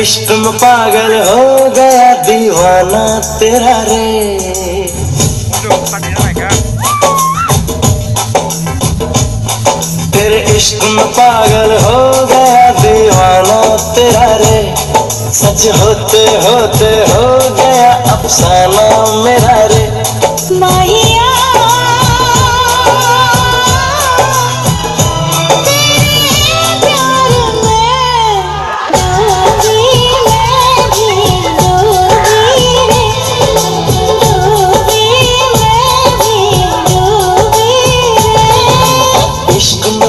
इश्क में पागल हो गया दीवाना तेरा रे। तेरे इश्क में पागल हो गया दीवाना तेरा रे। सच होते होते हो गया अफसाना मेरा रे। माहिया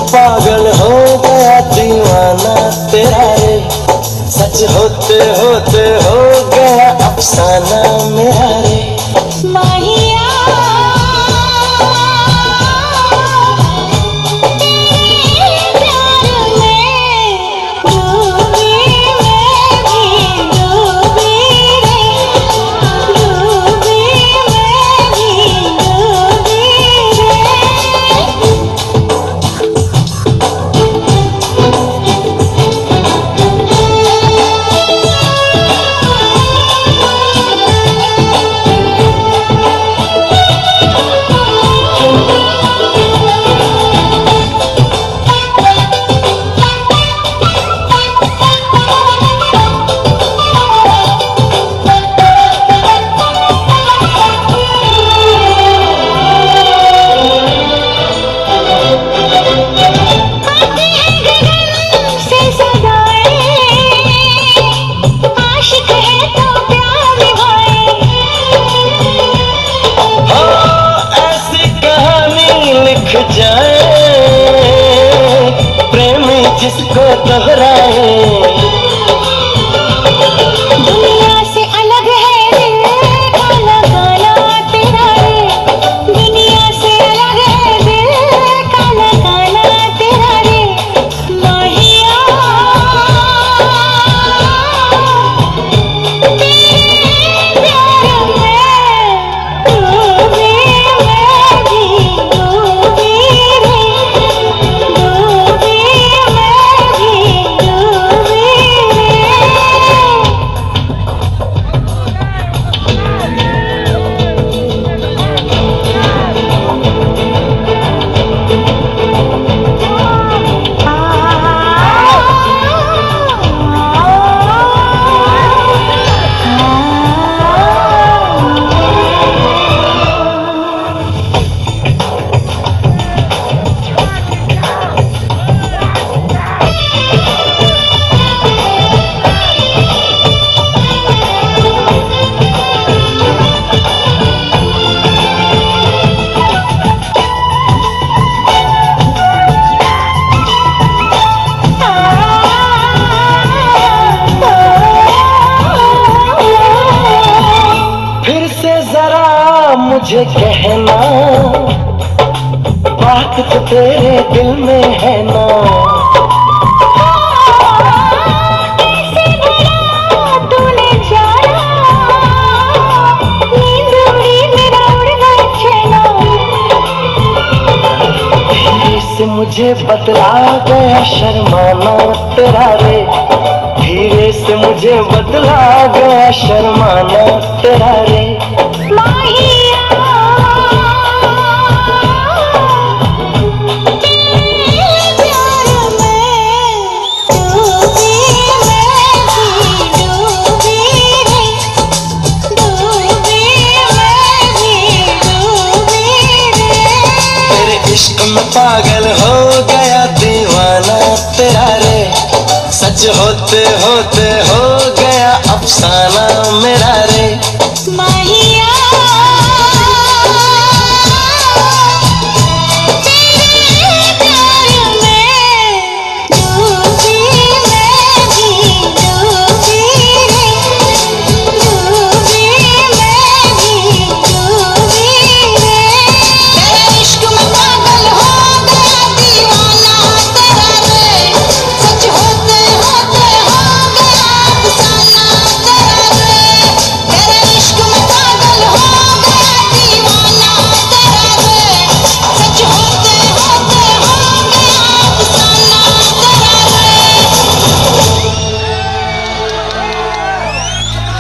पागल हो गया दीवाना तेरा रे। सच होते होते हो गया अफसाना मेरा रे। माहिया प्रेमी जिसको दोहराए। दुनिया से अलग है दिल काला काला तेरा रे। दुनिया से अलग है दिल काला काला तेरा रे। माहिया तेरे प्यार में डूबी मैं भी डूबी रे। मुझे कहना बात तो तेरे दिल में है ना। कैसे भला तूने जाना नींद उड़ी मेरा उड़ना चैना। धीरे से मुझे बतला गया शर्माना तेरा रे। धीरे से मुझे बतला गया शर्माना तेरा रे। इश्क में पागल हो गया दीवाना तेरा रे। सच होते होते हो गया अफसाना मेरा रे। माहिया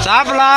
सापला